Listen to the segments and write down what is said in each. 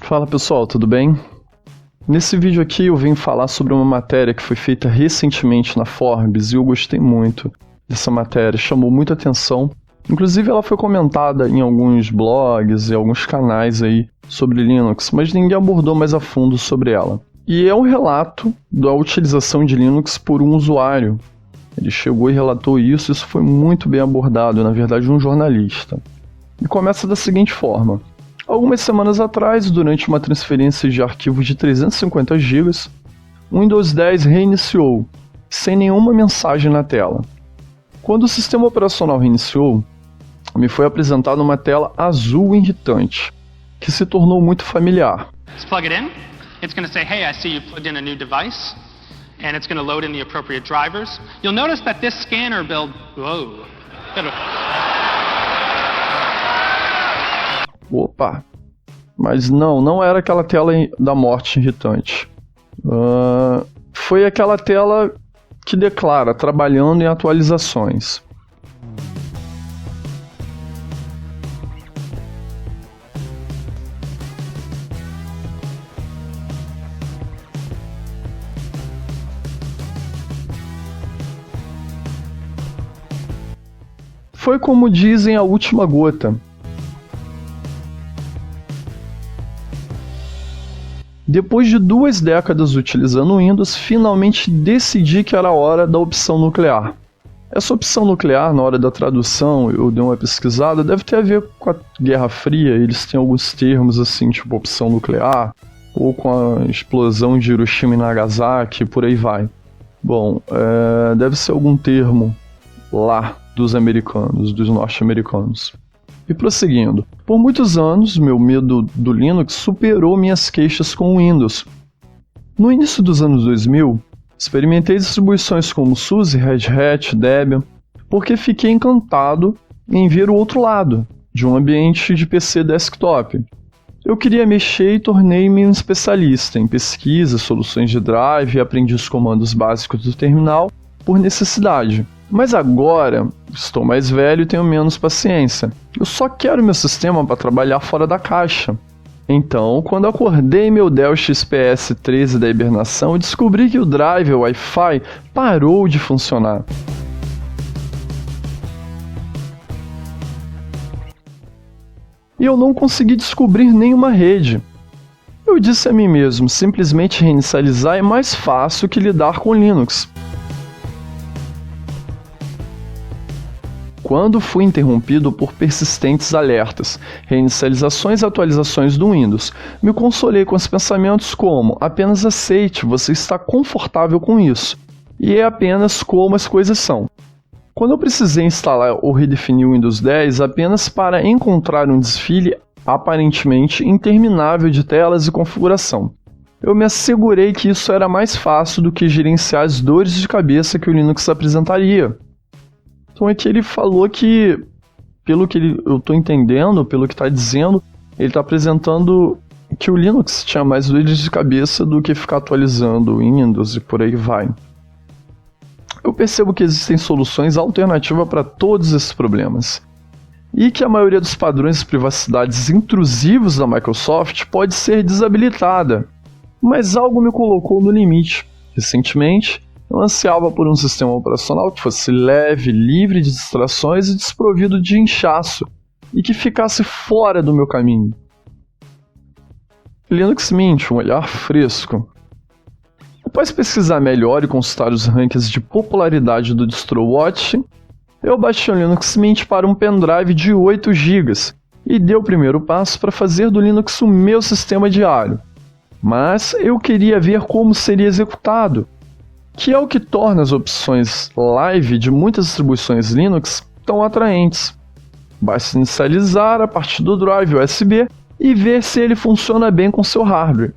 Fala pessoal, tudo bem? Nesse vídeo aqui eu vim falar sobre uma matéria que foi feita recentemente na Forbes e eu gostei muito dessa matéria, chamou muita atenção. Inclusive ela foi comentada em alguns blogs e alguns canais aí sobre Linux, mas ninguém abordou mais a fundo sobre ela. E é um relato da utilização de Linux por um usuário. Ele chegou e relatou isso foi muito bem abordado, na verdade um jornalista. E começa da seguinte forma. Algumas semanas atrás, durante uma transferência de arquivo de 350 GB, o Windows 10 reiniciou, sem nenhuma mensagem na tela. Quando o sistema operacional reiniciou, me foi apresentada uma tela azul irritante, que se tornou muito familiar. Let's plug it in. It's going to say, hey, I see you plugged in a new device, and it's going to load in the appropriate drivers. You'll notice that this scanner build... Whoa. Opa, mas não era aquela tela da morte irritante. Foi aquela tela que declara trabalhando em atualizações. Foi como dizem a última gota. Depois de 2 décadas utilizando o Windows, finalmente decidi que era a hora da opção nuclear. Essa opção nuclear, na hora da tradução, eu dei uma pesquisada, deve ter a ver com a Guerra Fria. Eles têm alguns termos assim, tipo opção nuclear, ou com a explosão de Hiroshima e Nagasaki, por aí vai. Bom, deve ser algum termo lá dos americanos, dos norte-americanos. E prosseguindo, por muitos anos, meu medo do Linux superou minhas queixas com o Windows. No início dos anos 2000, experimentei distribuições como SUSE, Red Hat, Debian, porque fiquei encantado em ver o outro lado, de um ambiente de PC desktop. Eu queria mexer e tornei-me um especialista em pesquisa, soluções de drive e aprendi os comandos básicos do terminal por necessidade. Mas agora, estou mais velho e tenho menos paciência. Eu só quero meu sistema para trabalhar fora da caixa. Então, quando acordei meu Dell XPS 13 da hibernação, eu descobri que o driver Wi-Fi parou de funcionar. E eu não consegui descobrir nenhuma rede. Eu disse a mim mesmo, simplesmente reinicializar é mais fácil que lidar com Linux. Quando fui interrompido por persistentes alertas, reinicializações e atualizações do Windows, me consolei com os pensamentos como: apenas aceite, você está confortável com isso, e é apenas como as coisas são. Quando eu precisei instalar ou redefinir o Windows 10 apenas para encontrar um desfile aparentemente interminável de telas e configuração, eu me assegurei que isso era mais fácil do que gerenciar as dores de cabeça que o Linux apresentaria. Então aqui ele falou que, pelo que eu estou entendendo, pelo que está dizendo, ele está apresentando que o Linux tinha mais dores de cabeça do que ficar atualizando o Windows e por aí vai. Eu percebo que existem soluções alternativas para todos esses problemas. E que a maioria dos padrões de privacidade intrusivos da Microsoft pode ser desabilitada. Mas algo me colocou no limite. Recentemente, eu ansiava por um sistema operacional que fosse leve, livre de distrações e desprovido de inchaço, e que ficasse fora do meu caminho. Linux Mint, um olhar fresco. Após pesquisar melhor e consultar os rankings de popularidade do DistroWatch, eu baixei o Linux Mint para um pendrive de 8 GB e dei o primeiro passo para fazer do Linux o meu sistema diário. Mas eu queria ver como seria executado, que é o que torna as opções live de muitas distribuições Linux tão atraentes. Basta inicializar a partir do drive USB e ver se ele funciona bem com seu hardware.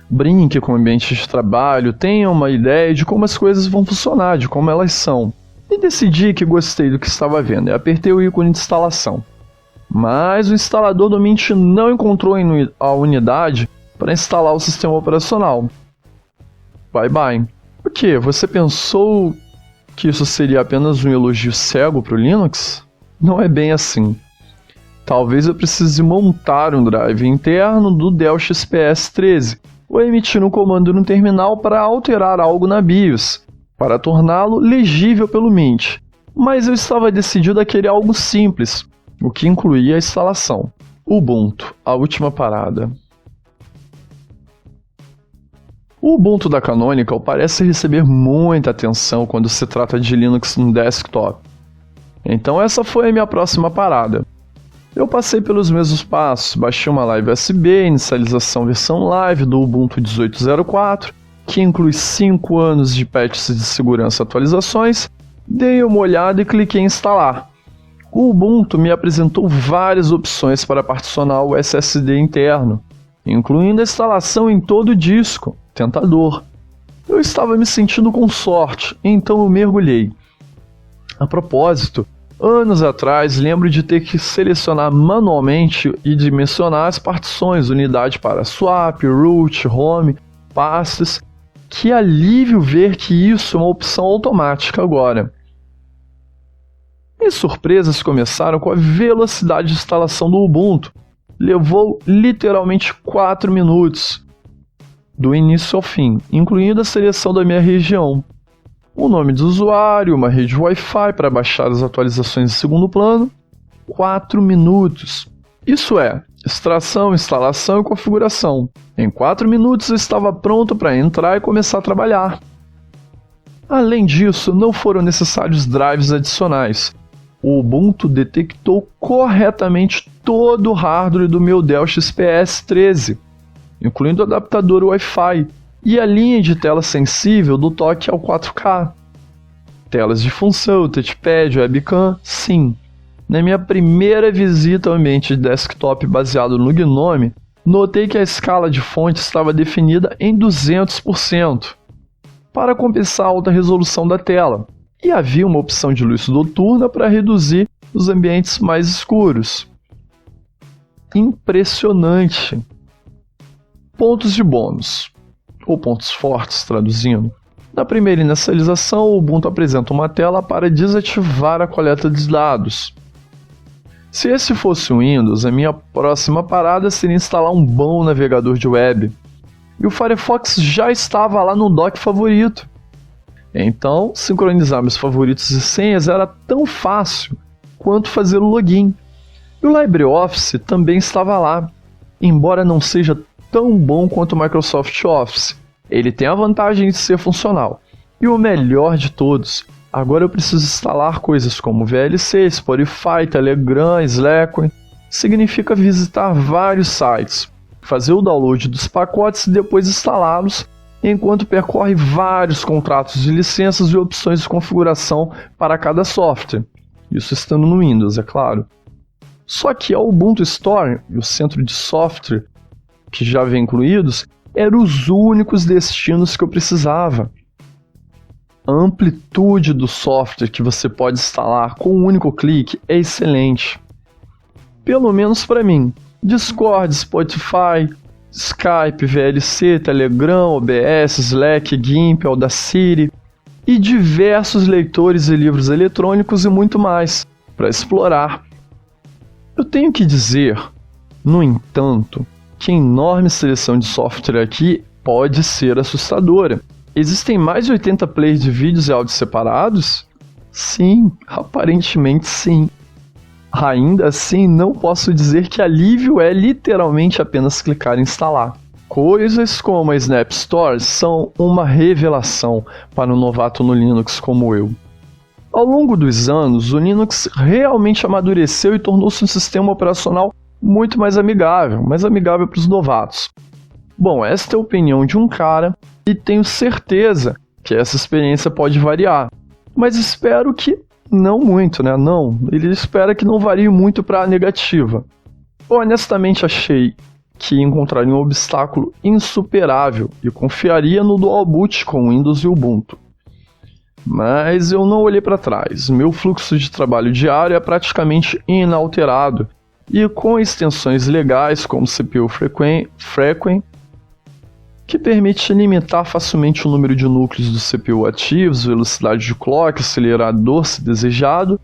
Brinque com o ambiente de trabalho, tenha uma ideia de como as coisas vão funcionar, de como elas são. E decidi que gostei do que estava vendo e apertei o ícone de instalação. Mas o instalador do Mint não encontrou a unidade para instalar o sistema operacional. Bye bye. O que? Você pensou que isso seria apenas um elogio cego para o Linux? Não é bem assim. Talvez eu precise montar um drive interno do Dell XPS 13 ou emitir um comando no terminal para alterar algo na BIOS, para torná-lo legível pelo Mint. Mas eu estava decidido a querer algo simples, o que incluía a instalação. Ubuntu, a última parada. O Ubuntu da Canonical parece receber muita atenção quando se trata de Linux no desktop. Então essa foi a minha próxima parada. Eu passei pelos mesmos passos, baixei uma live USB, inicialização versão live do Ubuntu 18.04, que inclui 5 anos de patches de segurança e atualizações, dei uma olhada e cliquei em instalar. O Ubuntu me apresentou várias opções para particionar o SSD interno, incluindo a instalação em todo o disco, tentador. Eu estava me sentindo com sorte, então eu mergulhei. A propósito, anos atrás, lembro de ter que selecionar manualmente e dimensionar as partições, unidade para swap, root, home, pastas. Que alívio ver que isso é uma opção automática agora. Minhas surpresas começaram com a velocidade de instalação do Ubuntu. Levou literalmente 4 minutos, do início ao fim, incluindo a seleção da minha região. O nome do usuário, uma rede Wi-Fi para baixar as atualizações em segundo plano, 4 minutos. Isso é, extração, instalação e configuração. Em 4 minutos eu estava pronto para entrar e começar a trabalhar. Além disso, não foram necessários drives adicionais. O Ubuntu detectou corretamente todo o hardware do meu Dell XPS 13, incluindo o adaptador Wi-Fi e a linha de tela sensível do toque ao 4K. Telas de função, touchpad, webcam, sim. Na minha primeira visita ao ambiente de desktop baseado no GNOME, notei que a escala de fonte estava definida em 200%, para compensar a alta resolução da tela, e havia uma opção de luz noturna para reduzir os ambientes mais escuros. Impressionante! Pontos de bônus, ou pontos fortes traduzindo. Na primeira inicialização, o Ubuntu apresenta uma tela para desativar a coleta de dados. Se esse fosse o Windows, a minha próxima parada seria instalar um bom navegador de web. E o Firefox já estava lá no dock favorito. Então, sincronizar meus favoritos e senhas era tão fácil quanto fazer o login. E o LibreOffice também estava lá, embora não seja tão bom quanto o Microsoft Office. Ele tem a vantagem de ser funcional. E o melhor de todos, agora eu preciso instalar coisas como VLC, Spotify, Telegram, Slack. Significa visitar vários sites, fazer o download dos pacotes e depois instalá-los, enquanto percorre vários contratos de licenças e opções de configuração para cada software. Isso estando no Windows, é claro. Só que a Ubuntu Store e o centro de software, que já vem incluídos, eram os únicos destinos que eu precisava. A amplitude do software que você pode instalar com um único clique é excelente. Pelo menos para mim. Discord, Spotify, Skype, VLC, Telegram, OBS, Slack, GIMP, Audacity e diversos leitores e livros eletrônicos e muito mais para explorar. Eu tenho que dizer, no entanto, que a enorme seleção de software aqui pode ser assustadora. Existem mais de 80 players de vídeos e áudios separados? Sim, aparentemente sim. Ainda assim, não posso dizer que alívio é literalmente apenas clicar em instalar. Coisas como a Snap Store são uma revelação para um novato no Linux como eu. Ao longo dos anos, o Linux realmente amadureceu e tornou-se um sistema operacional muito mais amigável para os novatos. Bom, esta é a opinião de um cara e tenho certeza que essa experiência pode variar, mas espero que não muito, né? Não, ele espera que não varie muito para a negativa. Eu honestamente achei que encontraria um obstáculo insuperável e confiaria no Dual Boot com Windows e Ubuntu. Mas eu não olhei para trás, meu fluxo de trabalho diário é praticamente inalterado, e com extensões legais como CPU Frequent, que permite limitar facilmente o número de núcleos do CPU ativos, velocidade de clock, acelerador se desejado,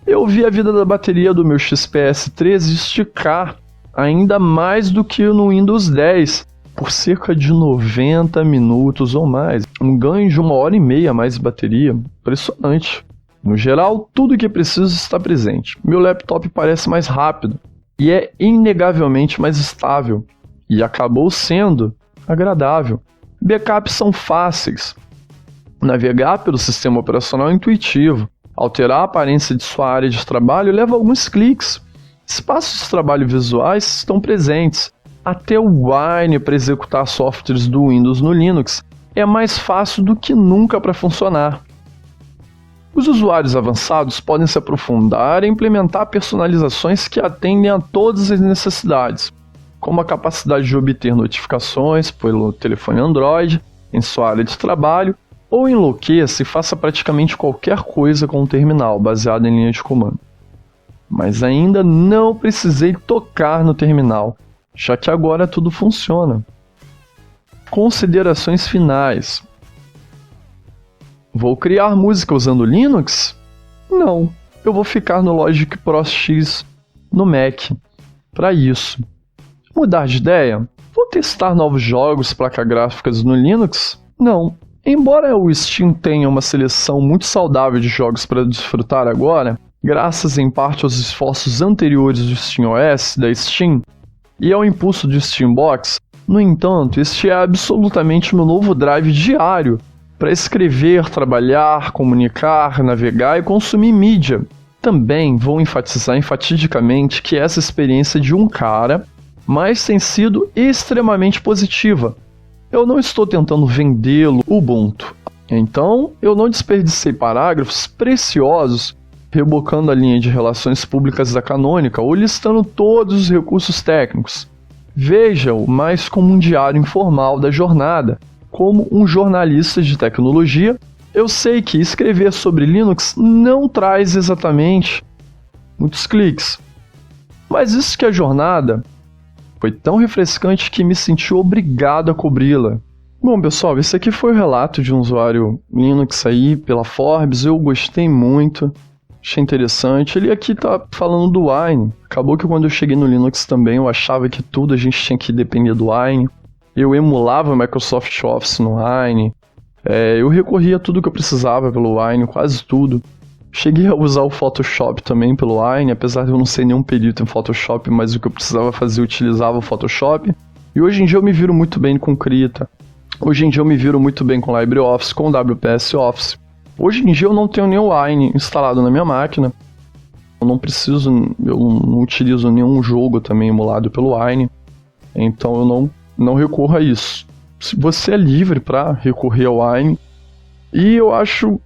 eu vi a vida da bateria do meu XPS 13 esticar ainda mais do que no Windows 10, por cerca de 90 minutos ou mais. Um ganho de 1h30 a mais de bateria, impressionante. No geral, tudo que preciso está presente. Meu laptop parece mais rápido e é inegavelmente mais estável, e acabou sendo agradável. Backups são fáceis. Navegar pelo sistema operacional é intuitivo. Alterar a aparência de sua área de trabalho leva alguns cliques. Espaços de trabalho visuais estão presentes. Até o Wine para executar softwares do Windows no Linux é mais fácil do que nunca para funcionar. Os usuários avançados podem se aprofundar e implementar personalizações que atendem a todas as necessidades, como a capacidade de obter notificações pelo telefone Android em sua área de trabalho, ou enlouqueça e faça praticamente qualquer coisa com o terminal, baseado em linha de comando. Mas ainda não precisei tocar no terminal, já que agora tudo funciona. Considerações finais. Vou criar música usando Linux? Não, eu vou ficar no Logic Pro X no Mac. Para isso. Mudar de ideia? Vou testar novos jogos, placas gráficas no Linux? Não. Embora o Steam tenha uma seleção muito saudável de jogos para desfrutar agora, graças em parte aos esforços anteriores do SteamOS, da Steam, e ao impulso do Steambox, no entanto, este é absolutamente meu novo drive diário para escrever, trabalhar, comunicar, navegar e consumir mídia. Também vou enfatizar enfatidicamente que essa experiência de um cara, mas tem sido extremamente positiva. Eu não estou tentando vendê-lo Ubuntu. Então, eu não desperdicei parágrafos preciosos rebocando a linha de relações públicas da Canônica ou listando todos os recursos técnicos. Veja-o mais como um diário informal da jornada. Como um jornalista de tecnologia, eu sei que escrever sobre Linux não traz exatamente muitos cliques. Mas isso que a jornada foi tão refrescante que me senti obrigado a cobri-la. Bom, pessoal, esse aqui foi o relato de um usuário Linux aí pela Forbes. Eu gostei muito, achei interessante. Ele aqui tá falando do Wine. Acabou que quando eu cheguei no Linux também eu achava que tudo a gente tinha que depender do Wine. Eu emulava o Microsoft Office no Wine, eu recorria a tudo que eu precisava pelo Wine, quase tudo. Cheguei a usar o Photoshop também pelo Wine, apesar de eu não ser nenhum perito em Photoshop, mas o que eu precisava fazer eu utilizava o Photoshop. E hoje em dia eu me viro muito bem com Krita. Hoje em dia eu me viro muito bem com LibreOffice, com WPS Office. Hoje em dia eu não tenho nenhum Wine instalado na minha máquina. Eu não utilizo nenhum jogo também emulado pelo Wine. Então eu não recorra a isso. Você é livre para recorrer ao Wine. E eu acho,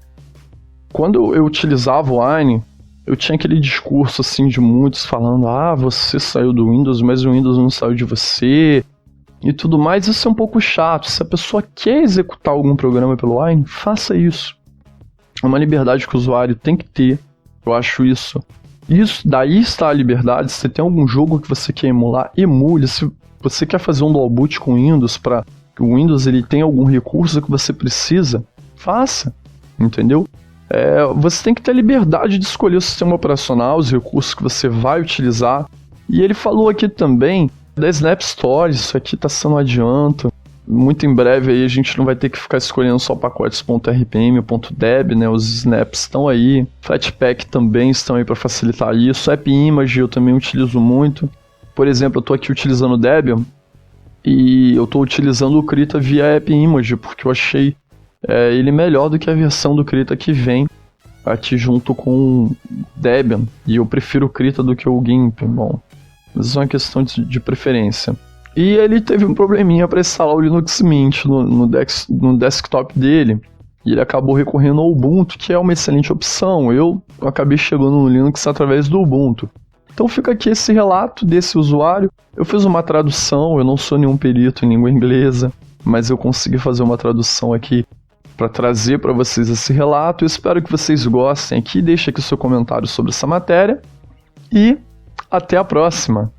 quando eu utilizava o Wine, eu tinha aquele discurso assim de muitos falando: você saiu do Windows, mas o Windows não saiu de você e tudo mais. Isso é um pouco chato. Se a pessoa quer executar algum programa pelo Wine, faça isso. É uma liberdade que o usuário tem que ter. Eu acho isso. Daí está a liberdade. Se tem algum jogo que você quer emular, emule. Se você quer fazer um dual boot com o Windows para que o Windows ele tenha algum recurso que você precisa, faça, entendeu? Você tem que ter a liberdade de escolher o sistema operacional, os recursos que você vai utilizar. E ele falou aqui também da Snap Store, isso aqui está sendo um adianto. Muito em breve aí a gente não vai ter que ficar escolhendo só pacotes .rpm ou .deb, né? Os snaps estão aí, Flatpak também estão aí para facilitar isso. AppImage eu também utilizo muito. Por exemplo, eu estou aqui utilizando o Debian e eu estou utilizando o Krita via AppImage, porque eu achei ele melhor do que a versão do Krita que vem aqui junto com o Debian. E eu prefiro o Krita do que o GIMP. Bom, mas isso é uma questão de preferência. E ele teve um probleminha para instalar o Linux Mint no desktop dele. E ele acabou recorrendo ao Ubuntu, que é uma excelente opção. Eu acabei chegando no Linux através do Ubuntu. Então fica aqui esse relato desse usuário. Eu fiz uma tradução, eu não sou nenhum perito em língua inglesa, mas eu consegui fazer uma tradução aqui para trazer para vocês esse relato. Eu espero que vocês gostem aqui. Deixe aqui o seu comentário sobre essa matéria. E até a próxima!